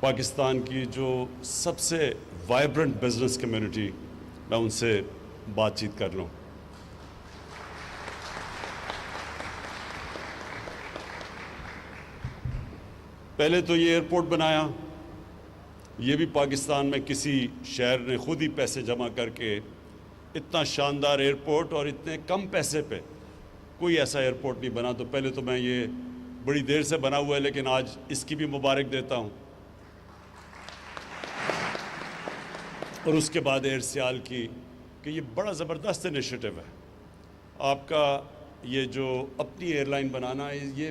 پاکستان کی جو سب سے وائبرنٹ بزنس کمیونٹی، میں ان سے بات چیت کر لوں۔ پہلے تو یہ ایئرپورٹ بنایا، یہ بھی پاکستان میں کسی شہر نے خود ہی پیسے جمع کر کے اتنا شاندار ایئرپورٹ اور اتنے کم پیسے پہ کوئی ایسا ایئرپورٹ نہیں بنا۔ تو پہلے تو میں یہ بڑی دیر سے بنا ہوا ہے، لیکن آج اس کی بھی مبارک دیتا ہوں۔ اور اس کے بعد ایئر سیال کی کہ یہ بڑا زبردست انیشیٹو ہے آپ کا، یہ جو اپنی ایئر لائن بنانا ہے، یہ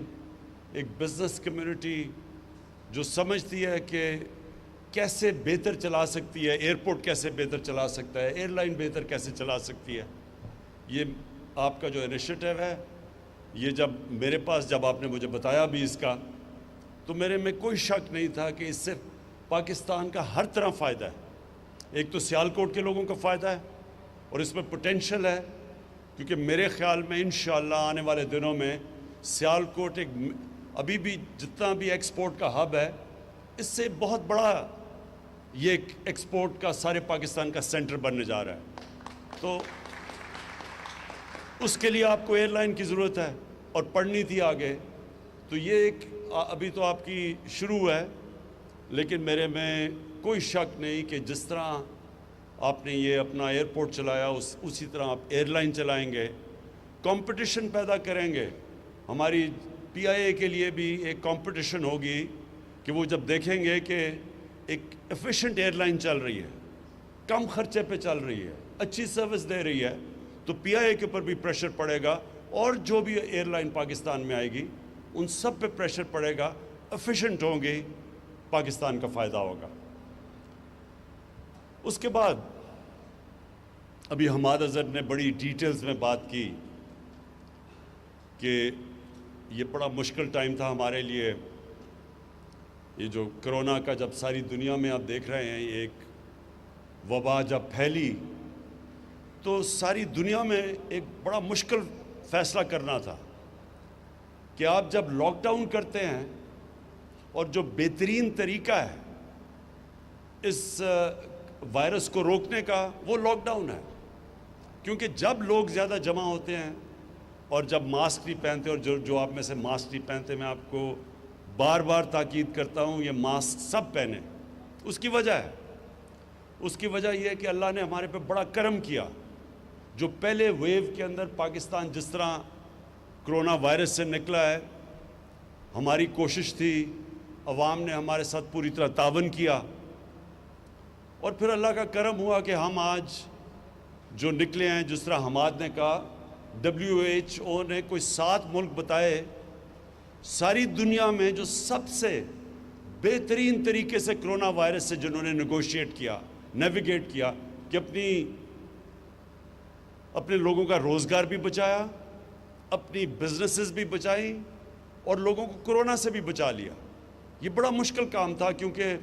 ایک بزنس کمیونٹی جو سمجھتی ہے کہ کیسے بہتر چلا سکتی ہے، ایئرپورٹ کیسے بہتر چلا سکتا ہے، ایئر لائن بہتر کیسے چلا سکتی ہے، یہ آپ کا جو انیشیٹو ہے، یہ جب میرے پاس جب آپ نے مجھے بتایا بھی اس کا، تو میرے میں کوئی شک نہیں تھا کہ اس سے پاکستان کا ہر طرح فائدہ ہے۔ ایک تو سیالکوٹ کے لوگوں کا فائدہ ہے اور اس میں پوٹینشل ہے، کیونکہ میرے خیال میں انشاءاللہ آنے والے دنوں میں سیالکوٹ ایک ابھی بھی جتنا بھی ایکسپورٹ کا ہب ہے، اس سے بہت بڑا یہ ایکسپورٹ کا سارے پاکستان کا سینٹر بننے جا رہا ہے۔ تو اس کے لیے آپ کو ایئر لائن کی ضرورت ہے اور پڑھنی تھی آگے، تو یہ ایک ابھی تو آپ کی شروع ہے، لیکن میرے میں کوئی شک نہیں کہ جس طرح آپ نے یہ اپنا ایئرپورٹ چلایا اسی طرح آپ ایئر لائن چلائیں گے، کمپٹیشن پیدا کریں گے۔ ہماری پی آئی اے کے لیے بھی ایک کمپٹیشن ہوگی کہ وہ جب دیکھیں گے کہ ایک ایفیشنٹ ایئر لائن چل رہی ہے، کم خرچے پہ چل رہی ہے، اچھی سروس دے رہی ہے، تو پی آئی اے کے اوپر بھی پریشر پڑے گا، اور جو بھی ایئر لائن پاکستان میں آئے گی ان سب پہ پریشر پڑے گا، ایفیشنٹ ہوں گی، پاکستان کا فائدہ ہوگا۔ اس کے بعد ابھی حماد اظہر نے بڑی ڈیٹیلز میں بات کی کہ یہ بڑا مشکل ٹائم تھا ہمارے لیے، یہ جو کرونا کا جب ساری دنیا میں آپ دیکھ رہے ہیں، یہ ایک وبا جب پھیلی تو ساری دنیا میں ایک بڑا مشکل فیصلہ کرنا تھا کہ آپ جب لاک ڈاؤن کرتے ہیں، اور جو بہترین طریقہ ہے اس وائرس کو روکنے کا وہ لاک ڈاؤن ہے، کیونکہ جب لوگ زیادہ جمع ہوتے ہیں اور جب ماسک نہیں پہنتے، اور جو آپ میں سے ماسک نہیں پہنتے، میں آپ کو بار بار تاکید کرتا ہوں یہ ماسک سب پہنیں۔ اس کی وجہ ہے، اس کی وجہ یہ ہے کہ اللہ نے ہمارے پہ بڑا کرم کیا۔ جو پہلے ویو کے اندر پاکستان جس طرح کرونا وائرس سے نکلا ہے، ہماری کوشش تھی، عوام نے ہمارے ساتھ پوری طرح تعاون کیا، اور پھر اللہ کا کرم ہوا کہ ہم آج جو نکلے ہیں، جس طرح حماد نے کہا، WHO نے کوئی 7 ملک بتائے ساری دنیا میں جو سب سے بہترین طریقے سے کرونا وائرس سے جنہوں نے نیگوشیٹ کیا، نیویگیٹ کیا، کہ اپنے لوگوں کا روزگار بھی بچایا، اپنی بزنسز بھی بچائیں، اور لوگوں کو کرونا سے بھی بچا لیا۔ یہ بڑا مشکل کام تھا، کیونکہ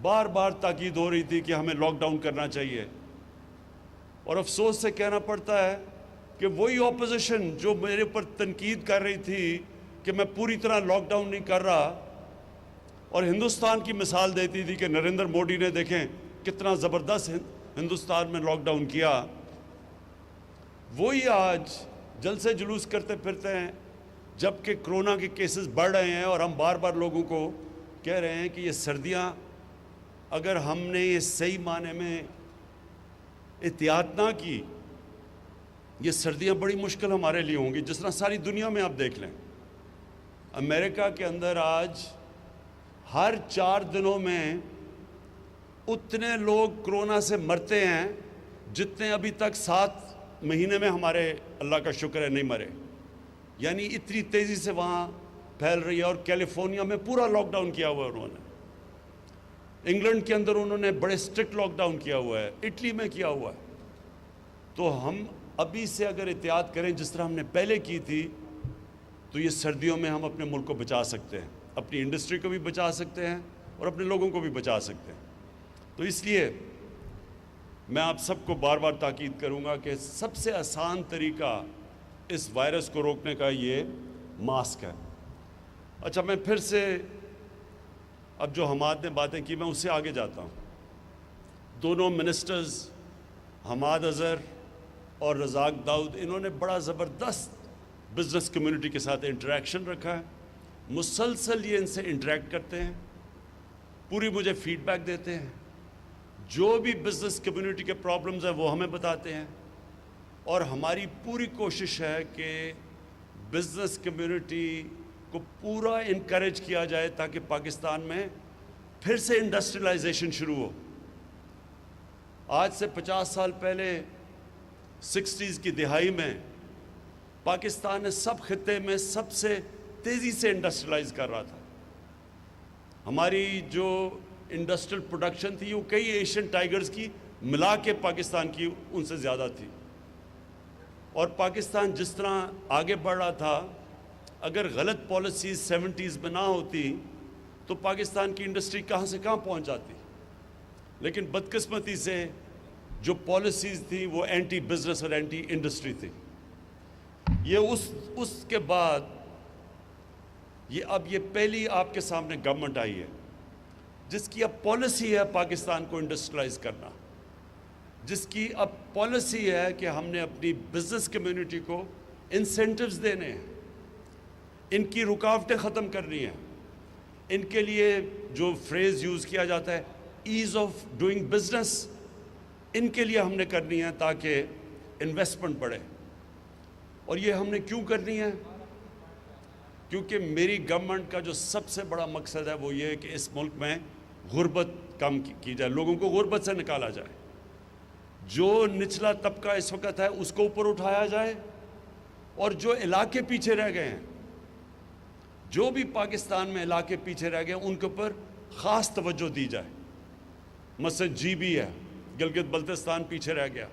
بار بار تاکید ہو رہی تھی کہ ہمیں لاک ڈاؤن کرنا چاہیے، اور افسوس سے کہنا پڑتا ہے کہ وہی اپوزیشن جو میرے اوپر تنقید کر رہی تھی کہ میں پوری طرح لاک ڈاؤن نہیں کر رہا، اور ہندوستان کی مثال دیتی تھی کہ نریندر مودی نے دیکھیں کتنا زبردست ہندوستان میں لاک ڈاؤن کیا، وہی آج جلسے جلوس کرتے پھرتے ہیں، جبکہ کرونا کے کیسز بڑھ رہے ہیں، اور ہم بار بار لوگوں کو کہہ رہے ہیں کہ یہ سردیاں اگر ہم نے یہ صحیح معنی میں احتیاط نہ کی، یہ سردیاں بڑی مشکل ہمارے لیے ہوں گی۔ جس طرح ساری دنیا میں آپ دیکھ لیں، امریکہ کے اندر آج ہر 4 دنوں میں اتنے لوگ کرونا سے مرتے ہیں جتنے ابھی تک 7 مہینے میں ہمارے اللہ کا شکر ہے نہیں مرے، یعنی اتنی تیزی سے وہاں پھیل رہی ہے۔ اور کیلیفورنیا میں پورا لاک ڈاؤن کیا ہوا ہے انہوں نے، انگلینڈ کے اندر انہوں نے بڑے اسٹرکٹ لاک ڈاؤن کیا ہوا ہے، اٹلی میں کیا ہوا ہے۔ تو ہم ابھی سے اگر احتیاط کریں جس طرح ہم نے پہلے کی تھی، تو یہ سردیوں میں ہم اپنے ملک کو بچا سکتے ہیں، اپنی انڈسٹری کو بھی بچا سکتے ہیں، اور اپنے لوگوں کو بھی بچا سکتے ہیں۔ تو اس لیے میں آپ سب کو بار بار تاکید کروں گا کہ سب سے آسان طریقہ اس وائرس کو روکنے کا یہ ماسک ہے۔ اچھا، میں پھر سے اب جو حماد نے باتیں کی میں اس سے آگے جاتا ہوں. دونوں منسٹرز حماد اظہر اور رزاق داؤد انہوں نے بڑا زبردست بزنس کمیونٹی کے ساتھ انٹریکشن رکھا ہے. مسلسل یہ ان سے انٹریکٹ کرتے ہیں, پوری مجھے فیڈ بیک دیتے ہیں, جو بھی بزنس کمیونٹی کے پرابلمز ہیں وہ ہمیں بتاتے ہیں, اور ہماری پوری کوشش ہے کہ بزنس کمیونٹی کو پورا انکریج کیا جائے تاکہ پاکستان میں پھر سے انڈسٹریلائزیشن شروع ہو. آج سے 50 سال پہلے 60s کی دہائی میں پاکستان نے سب خطے میں سب سے تیزی سے انڈسٹریلائز کر رہا تھا. ہماری جو انڈسٹریل پروڈکشن تھی وہ کئی ایشین ٹائیگرز کی ملا کے پاکستان کی ان سے زیادہ تھی, اور پاکستان جس طرح آگے بڑھ رہا تھا, اگر غلط پالیسیز 70s میں نہ ہوتی تو پاکستان کی انڈسٹری کہاں سے کہاں پہنچ جاتی. لیکن بدقسمتی سے جو پالیسیز تھی وہ اینٹی بزنس اور اینٹی انڈسٹری تھی. یہ اس کے بعد اب یہ پہلی آپ کے سامنے گورنمنٹ آئی ہے جس کی اب پالیسی ہے پاکستان کو انڈسٹریلائز کرنا, جس کی اب پالیسی ہے کہ ہم نے اپنی بزنس کمیونٹی کو انسینٹیوز دینے ہیں, ان کی رکاوٹیں ختم کرنی ہیں. ان کے لیے جو فریز یوز کیا جاتا ہے ایز آف ڈوئنگ بزنس, ان کے لیے ہم نے کرنی ہے تاکہ انویسٹمنٹ بڑھے. اور یہ ہم نے کیوں کرنی ہے؟ کیونکہ میری گورنمنٹ کا جو سب سے بڑا مقصد ہے وہ یہ ہے کہ اس ملک میں غربت کم کی جائے, لوگوں کو غربت سے نکالا جائے. جو نچلا طبقہ اس وقت ہے اس کو اوپر اٹھایا جائے, اور جو علاقے پیچھے رہ گئے ہیں, جو بھی پاکستان میں علاقے پیچھے رہ گئے ہیں ان کے اوپر خاص توجہ دی جائے. مثلا جی بی ہے, گلگت بلتستان پیچھے رہ گیا.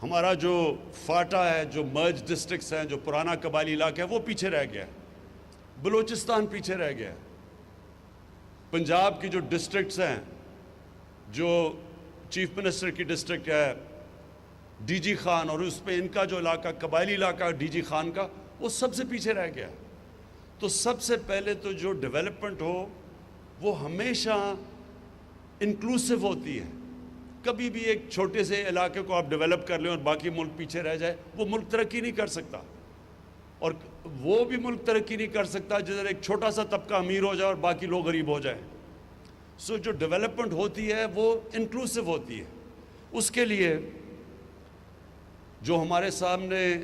ہمارا جو فاٹا ہے, جو مرج ڈسٹرکٹس ہیں, جو پرانا قبائلی علاقہ ہے وہ پیچھے رہ گیا. بلوچستان پیچھے رہ گیا. پنجاب کی جو ڈسٹرکٹس ہیں, جو چیف منسٹر کی ڈسٹرکٹ ہے ڈی جی خان, اور اس پہ ان کا جو علاقہ قبائلی علاقہ ڈی جی خان کا, وہ سب سے پیچھے رہ گیا. تو سب سے پہلے تو جو ڈیولپمنٹ ہو وہ ہمیشہ انکلوسیو ہوتی ہے. کبھی بھی ایک چھوٹے سے علاقے کو آپ ڈیولپ کر لیں اور باقی ملک پیچھے رہ جائے, وہ ملک ترقی نہیں کر سکتا. اور وہ بھی ملک ترقی نہیں کر سکتا جدھر ایک چھوٹا سا طبقہ امیر ہو جائے اور باقی لوگ غریب ہو جائیں. سو جو ڈیولپمنٹ ہوتی ہے وہ انکلوسیو ہوتی ہے. اس کے لیے جو ہمارے سامنے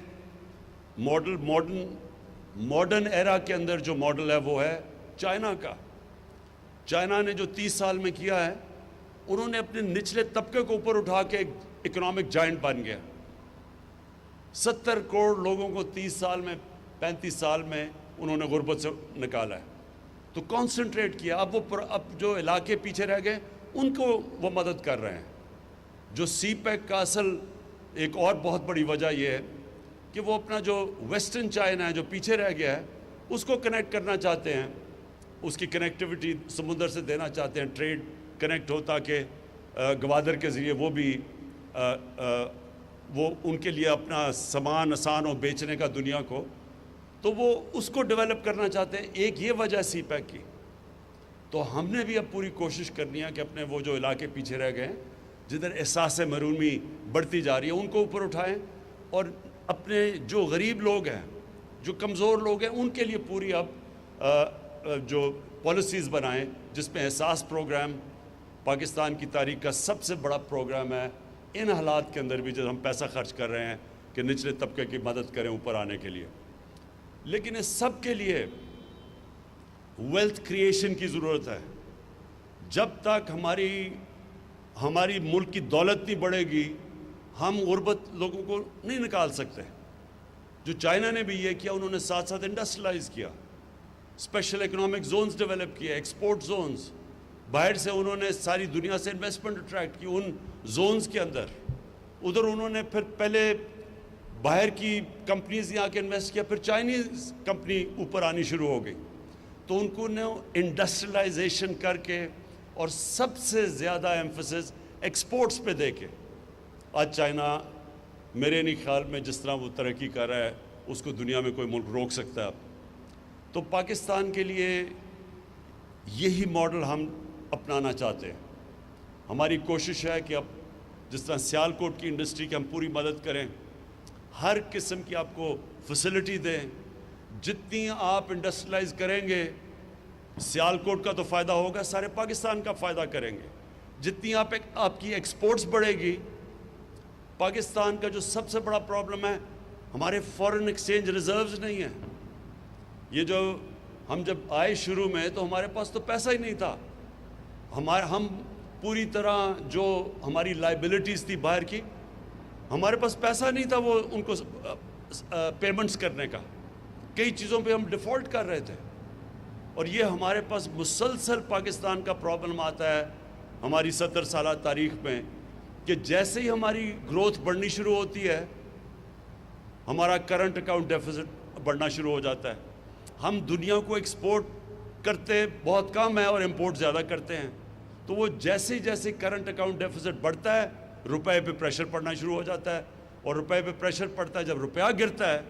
ماڈرن ایرا کے اندر جو ماڈل ہے وہ ہے چائنا کا. چائنا نے جو 30 سال میں کیا ہے, انہوں نے اپنے نچلے طبقے کو اوپر اٹھا کے ایک اکنامک جائنٹ بن گیا. 70 کروڑ لوگوں کو 30 سال میں 35 سال میں انہوں نے غربت سے نکالا ہے. تو کانسنٹریٹ کیا. اب جو علاقے پیچھے رہ گئے ان کو وہ مدد کر رہے ہیں. جو سی پیک کا اصل ایک اور بہت بڑی وجہ یہ ہے کہ وہ اپنا جو ویسٹرن چائنا ہے جو پیچھے رہ گیا ہے اس کو کنیکٹ کرنا چاہتے ہیں, اس کی کنیکٹیوٹی سمندر سے دینا چاہتے ہیں, ٹریڈ کنیکٹ ہو تاکہ گوادر کے ذریعے وہ ان کے لیے اپنا سامان آسان ہو بیچنے کا دنیا کو, تو وہ اس کو ڈیولپ کرنا چاہتے ہیں. ایک یہ وجہ سی پیک کی. تو ہم نے بھی اب پوری کوشش کرنی ہے کہ اپنے وہ جو علاقے پیچھے رہ گئے ہیں جدھر احساس محرومی بڑھتی جا رہی ہے ان کو اوپر اٹھائیں, اور اپنے جو غریب لوگ ہیں, جو کمزور لوگ ہیں, ان کے لیے پوری اب جو پالیسیز بنائیں جس میں احساس پروگرام پاکستان کی تاریخ کا سب سے بڑا پروگرام ہے. ان حالات کے اندر بھی جب ہم پیسہ خرچ کر رہے ہیں کہ نچلے طبقے کی مدد کریں اوپر آنے کے لیے, لیکن اس سب کے لیے ویلتھ کریشن کی ضرورت ہے. جب تک ہماری ملک کی دولت نہیں بڑھے گی ہم غربت لوگوں کو نہیں نکال سکتے. جو چائنا نے بھی یہ کیا, انہوں نے ساتھ ساتھ انڈسٹریلائز کیا, اسپیشل اکنامک زونز ڈیولپ کیے, ایکسپورٹ زونز. باہر سے انہوں نے ساری دنیا سے انویسٹمنٹ اٹریکٹ کی ان زونز کے اندر. ادھر انہوں نے پھر پہلے باہر کی کمپنیز یہاں کے انویسٹ کیا, پھر چائنیز کمپنی اوپر آنی شروع ہو گئی. تو ان کو انڈسٹریلائزیشن کر کے اور سب سے زیادہ ایمفسس ایکسپورٹس پہ دے کے آج چائنا میرے نہیں خیال میں جس طرح وہ ترقی کر رہا ہے اس کو دنیا میں کوئی ملک روک سکتا ہے. تو پاکستان کے لیے یہی ماڈل ہم اپنانا چاہتے ہیں. ہماری کوشش ہے کہ اب جس طرح سیالکوٹ کی انڈسٹری کی ہم پوری مدد کریں, ہر قسم کی آپ کو فیسلٹی دیں. جتنی آپ انڈسٹریلائز کریں گے سیالکوٹ کا تو فائدہ ہوگا, سارے پاکستان کا فائدہ کریں گے. جتنی آپ کی ایکسپورٹس بڑھے گی, پاکستان کا جو سب سے بڑا پرابلم ہے ہمارے فورن ایکسچینج ریزروز نہیں ہیں. یہ جو ہم جب آئے شروع میں تو ہمارے پاس تو پیسہ ہی نہیں تھا. ہم پوری طرح جو ہماری لائبلٹیز تھی باہر کی, ہمارے پاس پیسہ نہیں تھا وہ ان کو پیمنٹس کرنے کا. کئی چیزوں پہ ہم ڈیفالٹ کر رہے تھے, اور یہ ہمارے پاس مسلسل پاکستان کا پرابلم آتا ہے ہماری 70 سالہ تاریخ میں, کہ جیسے ہی ہماری گروتھ بڑھنی شروع ہوتی ہے ہمارا کرنٹ اکاؤنٹ ڈیفیسٹ بڑھنا شروع ہو جاتا ہے. ہم دنیا کو ایکسپورٹ کرتے بہت کم ہے اور امپورٹ زیادہ کرتے ہیں, تو وہ جیسے جیسے کرنٹ اکاؤنٹ ڈیفیسٹ بڑھتا ہے روپے پہ پریشر پڑنا شروع ہو جاتا ہے, اور روپے پہ پریشر پڑتا ہے جب روپیہ گرتا ہے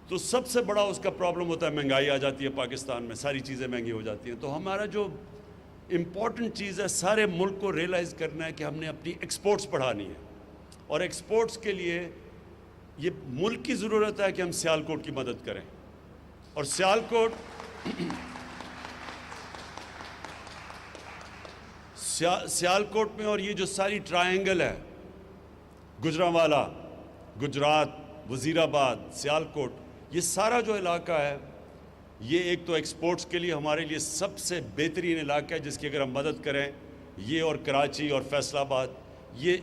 تو سب سے بڑا اس کا پرابلم ہوتا ہے مہنگائی آ جاتی ہے پاکستان میں, ساری چیزیں مہنگی ہو جاتی ہیں. تو ہمارا جو امپورٹنٹ چیز ہے سارے ملک کو ریئلائز کرنا ہے کہ ہم نے اپنی ایکسپورٹس بڑھانی ہے, اور ایکسپورٹس کے لیے یہ ملک کی ضرورت ہے کہ ہم سیالکوٹ کی مدد کریں. اور سیالکوٹ میں اور یہ جو ساری ٹرائنگل ہے, گجرانوالہ, گجرات, وزیر آباد, سیالکوٹ, یہ سارا جو علاقہ ہے یہ ایک تو ایکسپورٹس کے لیے ہمارے لیے سب سے بہترین علاقہ ہے جس کی اگر ہم مدد کریں, یہ اور کراچی اور فیصل آباد, یہ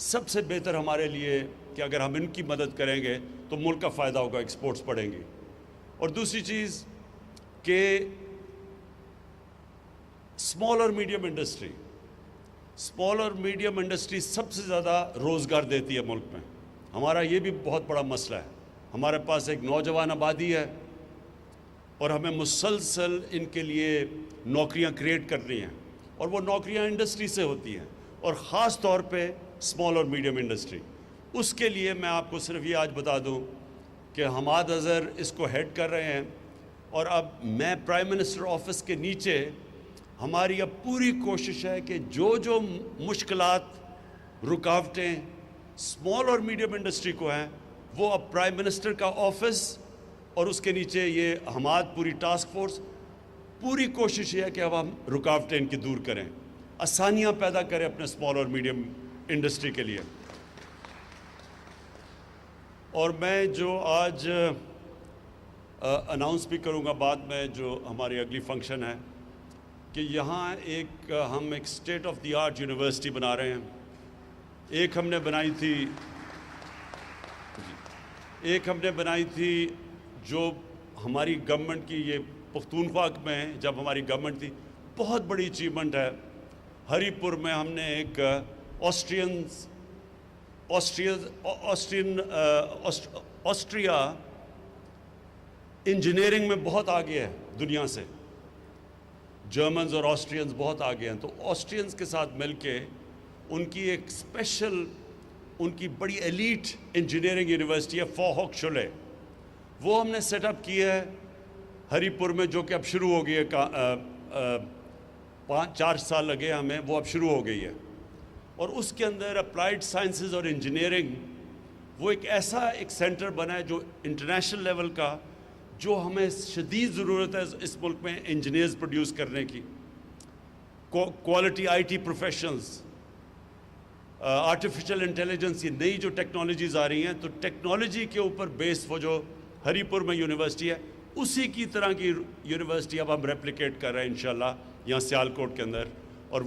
سب سے بہتر ہمارے لیے کہ اگر ہم ان کی مدد کریں گے تو ملک کا فائدہ ہوگا, ایکسپورٹس بڑھیں گی. اور دوسری چیز کہ اسمال اور میڈیم انڈسٹری سب سے زیادہ روزگار دیتی ہے ملک میں. ہمارا یہ بھی بہت بڑا مسئلہ ہے. ہمارے پاس ایک نوجوان آبادی ہے اور ہمیں مسلسل ان کے لیے نوکریاں کریٹ کرنی ہیں, اور وہ نوکریاں انڈسٹری سے ہوتی ہیں, اور خاص طور پہ اسمال اور میڈیم انڈسٹری. اس کے لیے میں آپ کو صرف یہ آج بتا دوں کہ حماد اظہر اس کو ہیڈ کر رہے ہیں, اور اب میں پرائم منسٹر آفس کے نیچے ہماری اب پوری کوشش ہے کہ جو مشکلات, رکاوٹیں اسمال اور میڈیم انڈسٹری کو ہیں وہ اب پرائم منسٹر کا آفس اور اس کے نیچے یہ حماد پوری ٹاسک فورس, پوری کوشش یہ ہے کہ اب ہم رکاوٹیں ان کی دور کریں, آسانیاں پیدا کریں اپنے اسمال اور میڈیم انڈسٹری کے لیے. اور میں جو آج اناؤنس بھی کروں گا بعد میں جو ہماری اگلی فنکشن ہے, کہ یہاں ہم ایک state of the art university بنا رہے ہیں. ایک ہم نے بنائی تھی جو ہماری گورنمنٹ کی, یہ پختونخوا میں جب ہماری گورنمنٹ تھی, بہت بڑی اچیومنٹ ہے. ہری پور میں ہم نے ایک آسٹریا انجینئرنگ میں بہت آگے ہے دنیا سے, جرمنز اور آسٹرینز بہت آگے ہیں. تو آسٹرینز کے ساتھ مل کے ان کی ایک اسپیشل, ان کی بڑی ایلیٹ انجینئرنگ یونیورسٹی ہے فوہوک شولے, وہ ہم نے سیٹ اپ کی ہے ہری پور میں, جو کہ اب شروع ہو گئی ہے. 4 سال لگے ہمیں, وہ اب شروع ہو گئی ہے. اور اس کے اندر اپلائیڈ سائنسز اور انجینئرنگ وہ ایک ایسا ایک سینٹر بنا ہے جو انٹرنیشنل لیول کا, جو ہمیں شدید ضرورت ہے اس ملک میں انجینئرز پروڈیوس کرنے کی. Quality I T professionals, artificial intelligence, یہ نئی جو ٹیکنالوجیز آ رہی ہیں, تو ٹیکنالوجی کے اوپر بیس وہ جو ہری پور میں یونیورسٹی ہے اسی کی طرح کی یونیورسٹی اب ہم ریپلیکیٹ کر رہے ہیں انشاءاللہ یہاں سیالکوٹ کے اندر. اور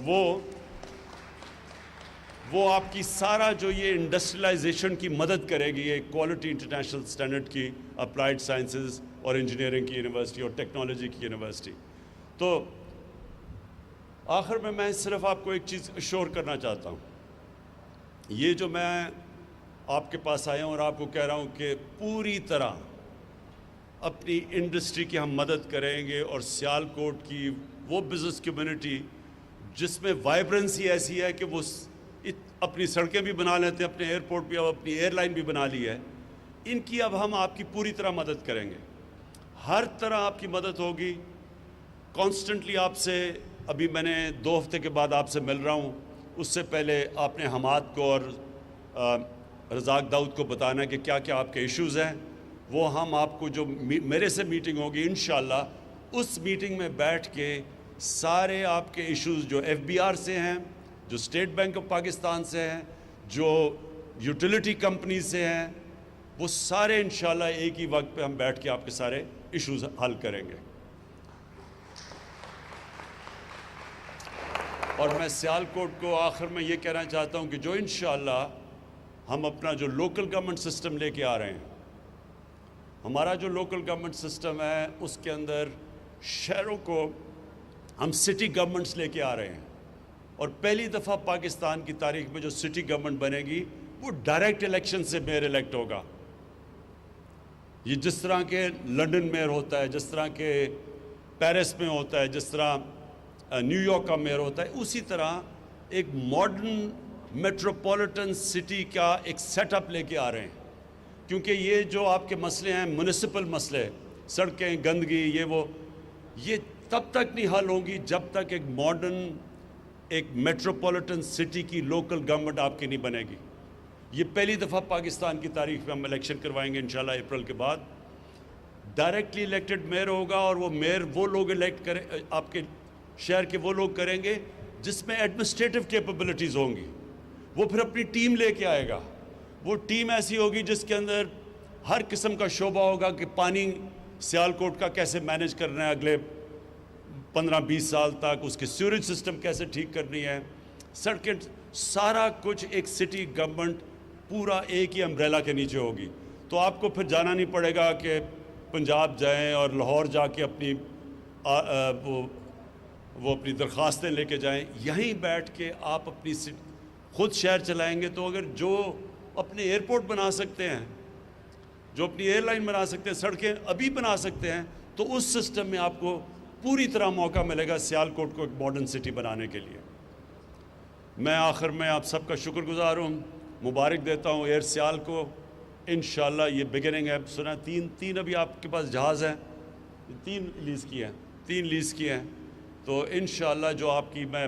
وہ آپ کی سارا جو یہ انڈسٹریلائزیشن کی مدد کرے گی, یہ کوالٹی انٹرنیشنل سٹینڈرڈ کی اپلائیڈ سائنسز اور انجینئرنگ کی یونیورسٹی اور ٹیکنالوجی کی یونیورسٹی. تو آخر میں صرف آپ کو ایک چیز اشور کرنا چاہتا ہوں, یہ جو میں آپ کے پاس آیا ہوں اور آپ کو کہہ رہا ہوں کہ پوری طرح اپنی انڈسٹری کی ہم مدد کریں گے, اور سیالکوٹ کی وہ بزنس کمیونٹی جس میں وائبرنسی ایسی ہے کہ وہ اپنی سڑکیں بھی بنا لیتے ہیں, اپنے ایئرپورٹ بھی, اب اپنی ایئر لائن بھی بنا لی ہے, ان کی اب ہم آپ کی پوری طرح مدد کریں گے. ہر طرح آپ کی مدد ہوگی. کانسٹنٹلی آپ سے ابھی میں نے 2 ہفتے کے بعد آپ سے مل رہا ہوں. اس سے پہلے آپ نے حماد کو اور رزاق داؤد کو بتانا ہے کہ کیا کیا آپ کے ایشوز ہیں. وہ ہم آپ کو جو میرے سے میٹنگ ہوگی انشاءاللہ اس میٹنگ میں بیٹھ کے سارے آپ کے ایشوز جو ایف بی آر سے ہیں, جو اسٹیٹ بینک آف پاکستان سے ہیں, جو یوٹیلیٹی کمپنی سے ہیں, وہ سارے انشاءاللہ ایک ہی وقت پہ ہم بیٹھ کے آپ کے سارے ایشوز حل کریں گے. اور میں سیالکوٹ کو آخر میں یہ کہنا چاہتا ہوں کہ جو انشاءاللہ ہم اپنا جو لوکل گورنمنٹ سسٹم لے کے آ رہے ہیں, ہمارا جو لوکل گورنمنٹ سسٹم ہے اس کے اندر شہروں کو ہم سٹی گورنمنٹس لے کے آ رہے ہیں. اور پہلی دفعہ پاکستان کی تاریخ میں جو سٹی گورنمنٹ بنے گی وہ ڈائریکٹ الیکشن سے میئر الیکٹ ہوگا. یہ جس طرح کے لنڈن میئر ہوتا ہے, جس طرح کے پیرس میں ہوتا ہے, جس طرح نیو یارک کا میئر ہوتا ہے, اسی طرح ایک ماڈرن میٹروپولیٹن سٹی کا ایک سیٹ اپ لے کے آ رہے ہیں. کیونکہ یہ جو آپ کے مسئلے ہیں میونسپل مسئلے, سڑکیں, گندگی, یہ تب تک نہیں حل ہوں گی جب تک ایک ماڈرن ایک میٹروپولیٹن سٹی کی لوکل گورنمنٹ آپ کی نہیں بنے گی. یہ پہلی دفعہ پاکستان کی تاریخ میں ہم الیکشن کروائیں گے انشاءاللہ اپریل کے بعد. ڈائریکٹلی الیکٹڈ میئر ہوگا اور وہ میئر وہ لوگ الیکٹ کریں, آپ کے شہر کے وہ لوگ کریں گے جس میں ایڈمنسٹریٹو کیپبلٹیز ہوں گی. وہ پھر اپنی ٹیم لے کے آئے گا. وہ ٹیم ایسی ہوگی جس کے اندر ہر قسم کا شعبہ ہوگا کہ پانی سیالکوٹ کا کیسے مینیج کرنا ہے اگلے 15-20 سال تک, اس کے سیوریج سسٹم کیسے ٹھیک کرنی ہے, سڑکیں, سارا کچھ ایک سٹی گورنمنٹ پورا ایک ہی امبریلا کے نیچے ہوگی. تو آپ کو پھر جانا نہیں پڑے گا کہ پنجاب جائیں اور لاہور جا کے اپنی وہ اپنی درخواستیں لے کے جائیں. یہیں بیٹھ کے آپ اپنی خود شہر چلائیں گے. تو اگر جو اپنے ایئرپورٹ بنا سکتے ہیں, جو اپنی ایئر لائن بنا سکتے ہیں, سڑکیں ابھی بنا سکتے ہیں, تو اس سسٹم میں آپ کو پوری طرح موقع ملے گا سیالکوٹ کو ایک ماڈرن سٹی بنانے کے لیے. میں آخر میں آپ سب کا شکر گزار ہوں, مبارک دیتا ہوں ایئر سیال کو. انشاءاللہ یہ بگننگ ہے. سنا تین ابھی آپ کے پاس جہاز ہیں, 3 لیز کیے ہیں. تو انشاءاللہ جو آپ کی میں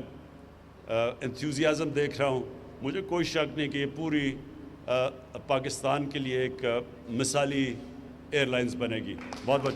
انتھیوزیازم دیکھ رہا ہوں, مجھے کوئی شک نہیں کہ یہ پوری پاکستان کے لیے ایک مثالی ایئر لائنز بنے گی. بہت بہت